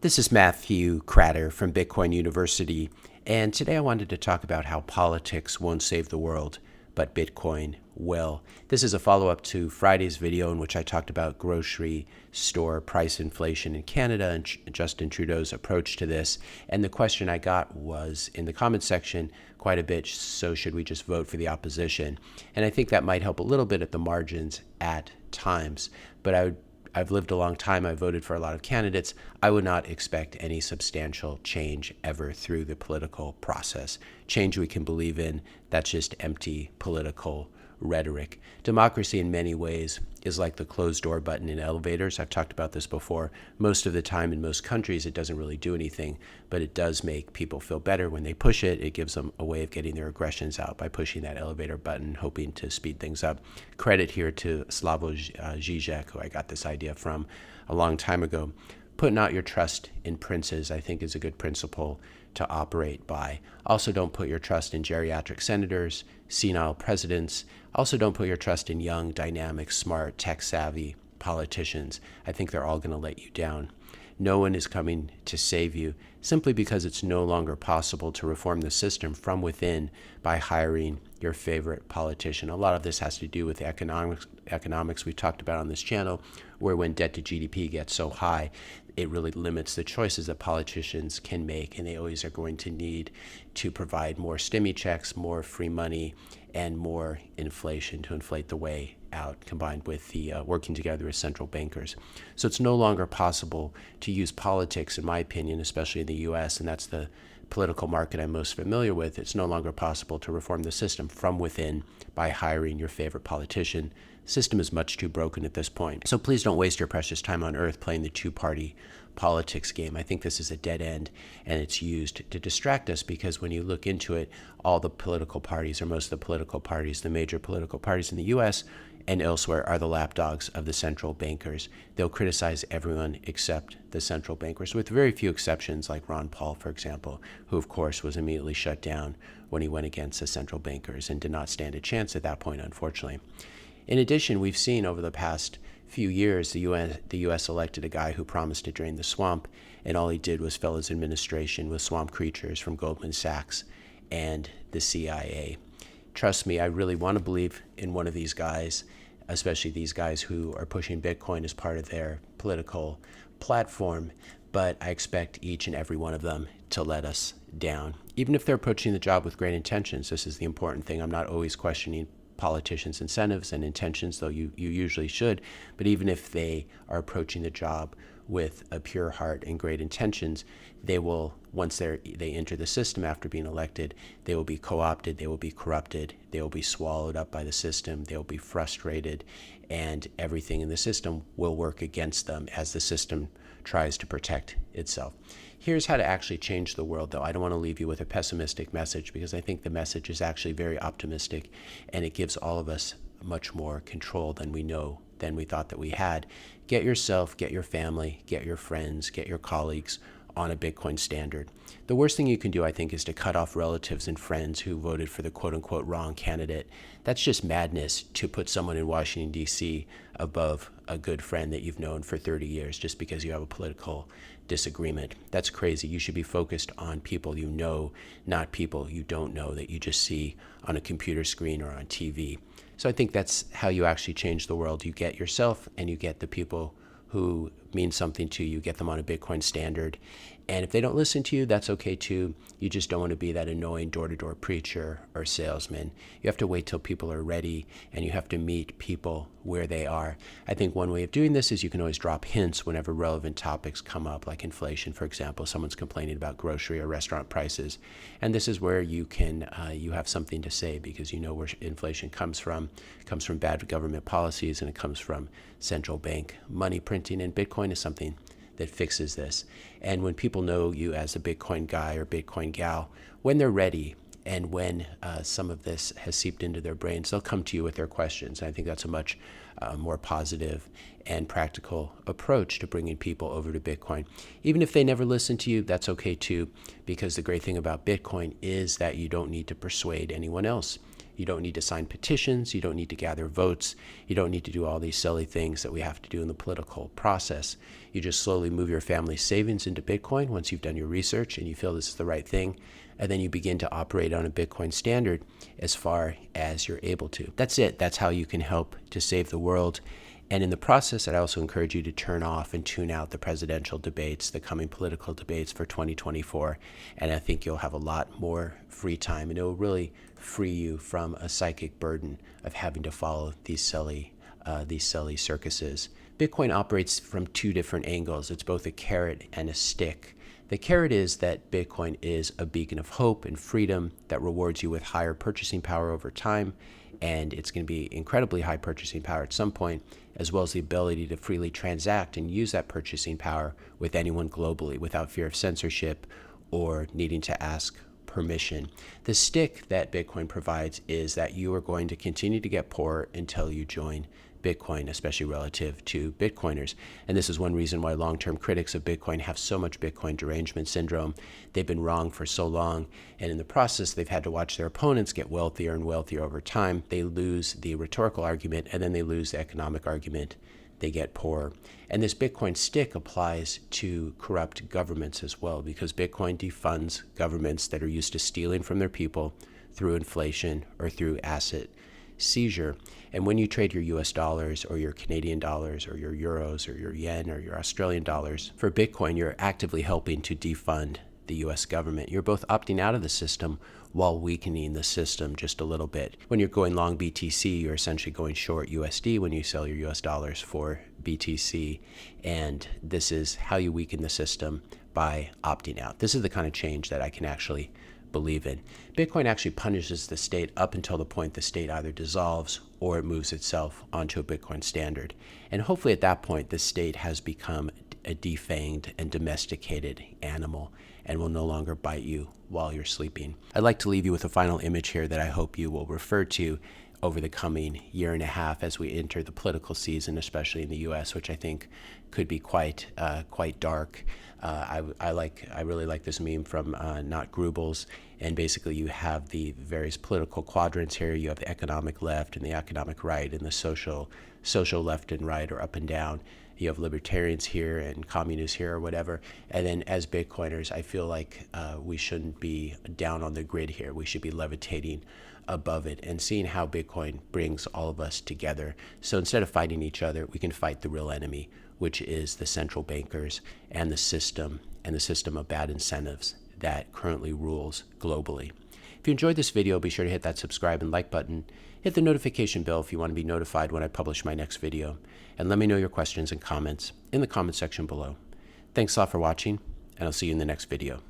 This is Matthew Cratter from Bitcoin University, and today I wanted to talk about how politics won't save the world, but Bitcoin will. This is a follow-up to Friday's video in which I talked about grocery store price inflation in Canada and Justin Trudeau's approach to this. And the question I got was in the comments section quite a bit, so should we just vote for the opposition? And I think that might help a little bit at the margins at times, but I've lived a long time. I voted for a lot of candidates. I would not expect any substantial change ever through the political process. Change we can believe in, that's just empty political rhetoric. Democracy in many ways is like the closed door button in elevators. I've talked about this before. Most of the time in most countries, it doesn't really do anything, but it does make people feel better when they push it. It gives them a way of getting their aggressions out by pushing that elevator button, hoping to speed things up. Credit here to Slavoj Žižek, who I got this idea from a long time ago. Putting out your trust in princes, I think, is a good principle to operate by. Also, don't put your trust in geriatric senators, senile presidents. Also, don't put your trust in young, dynamic, smart, tech-savvy politicians. I think they're all going to let you down. No one is coming to save you simply because it's no longer possible to reform the system from within by hiring your favorite politician. A lot of this has to do with the economics we talked about on this channel, where when debt to GDP gets so high, it really limits the choices that politicians can make, and they always are going to need to provide more stimmy checks, more free money, and more inflation to inflate the way out, combined with the working together as central bankers. So it's no longer possible to use politics, in my opinion, especially in the US, and that's the political market I'm most familiar with. It's no longer possible to reform the system from within by hiring your favorite politician. The system is much too broken at this point. So please don't waste your precious time on earth playing the two-party politics game. I think this is a dead end, and it's used to distract us because when you look into it, all the political parties, or most of the political parties, the major political parties in the US and elsewhere, are the lapdogs of the central bankers. They'll criticize everyone except the central bankers, with very few exceptions, like Ron Paul, for example, who, of course, was immediately shut down when he went against the central bankers and did not stand a chance at that point, unfortunately. In addition, we've seen over the past few years, the U.S. elected a guy who promised to drain the swamp, and all he did was fill his administration with swamp creatures from Goldman Sachs and the CIA. Trust me, I really want to believe in one of these guys, especially these guys who are pushing Bitcoin as part of their political platform, but I expect each and every one of them to let us down. Even if they're approaching the job with great intentions, this is the important thing. I'm not always questioning politicians' incentives and intentions, though you usually should, but even if they are approaching the job with a pure heart and great intentions, they will, once they enter the system after being elected, they will be co-opted, they will be corrupted, they will be swallowed up by the system, they will be frustrated, and everything in the system will work against them as the system tries to protect itself. Here's how to actually change the world, though. I don't want to leave you with a pessimistic message because I think the message is actually very optimistic, and it gives all of us much more control than we thought that we had. Get yourself, get your family, get your friends, get your colleagues on a Bitcoin standard. The worst thing you can do, I think, is to cut off relatives and friends who voted for the quote-unquote wrong candidate. That's just madness to put someone in Washington, D.C. above a good friend that you've known for 30 years just because you have a political disagreement. That's crazy. You should be focused on people you know, not people you don't know that you just see on a computer screen or on TV. So I think that's how you actually change the world. You get yourself and you get the people who mean something to you, get them on a Bitcoin standard. And if they don't listen to you, that's okay too. You just don't want to be that annoying door-to-door preacher or salesman. You have to wait till people are ready, and you have to meet people where they are. I think one way of doing this is you can always drop hints whenever relevant topics come up, like inflation, for example. Someone's complaining about grocery or restaurant prices. And this is where you can, you have something to say because you know where inflation comes from. It comes from bad government policies, and it comes from central bank money printing, and Bitcoin is something that fixes this. And when people know you as a Bitcoin guy or Bitcoin gal, when they're ready and when some of this has seeped into their brains, they'll come to you with their questions. And I think that's a much more positive and practical approach to bringing people over to Bitcoin. Even if they never listen to you, that's okay too, because the great thing about Bitcoin is that you don't need to persuade anyone else. You don't need to sign petitions. You don't need to gather votes. You don't need to do all these silly things that we have to do in the political process. You just slowly move your family's savings into Bitcoin once you've done your research and you feel this is the right thing. And then you begin to operate on a Bitcoin standard as far as you're able to. That's it. That's how you can help to save the world. And in the process, I'd also encourage you to turn off and tune out the presidential debates, the coming political debates for 2024. And I think you'll have a lot more free time, and it will really free you from a psychic burden of having to follow these silly circuses. Bitcoin operates from two different angles. It's both a carrot and a stick. The carrot is that Bitcoin is a beacon of hope and freedom that rewards you with higher purchasing power over time, and it's going to be incredibly high purchasing power at some point, as well as the ability to freely transact and use that purchasing power with anyone globally without fear of censorship or needing to ask permission. The stick that Bitcoin provides is that you are going to continue to get poorer until you join Bitcoin, especially relative to Bitcoiners. And this is one reason why long-term critics of Bitcoin have so much Bitcoin derangement syndrome. They've been wrong for so long, and in the process, they've had to watch their opponents get wealthier and wealthier over time. They lose the rhetorical argument, and then they lose the economic argument. They get poorer. And this Bitcoin stick applies to corrupt governments as well, because Bitcoin defunds governments that are used to stealing from their people through inflation or through asset seizure. And when you trade your US dollars or your Canadian dollars or your euros or your yen or your Australian dollars for Bitcoin, you're actively helping to defund the US government. You're both opting out of the system while weakening the system just a little bit. When you're going long BTC, you're essentially going short USD when you sell your US dollars for BTC. And this is how you weaken the system, by opting out. This is the kind of change that I can actually believe in. Bitcoin actually punishes the state up until the point the state either dissolves or it moves itself onto a Bitcoin standard. And hopefully at that point, the state has become a defanged and domesticated animal and will no longer bite you while you're sleeping. I'd like to leave you with a final image here that I hope you will refer to over the coming year and a half as we enter the political season, especially in the U.S., which I think could be quite dark. I really like this meme from Not Grubels, and basically you have the various political quadrants here. You have the economic left and the economic right, and the social left and right, or up and down. You have libertarians here and communists here or whatever. And then as Bitcoiners, I feel like we shouldn't be down on the grid here. We should be levitating above it and seeing how Bitcoin brings all of us together. So instead of fighting each other, we can fight the real enemy, which is the central bankers and the system of bad incentives that currently rules globally. If you enjoyed this video, be sure to hit that subscribe and like button. Hit the notification bell if you want to be notified when I publish my next video. And let me know your questions and comments in the comment section below. Thanks a lot for watching, and I'll see you in the next video.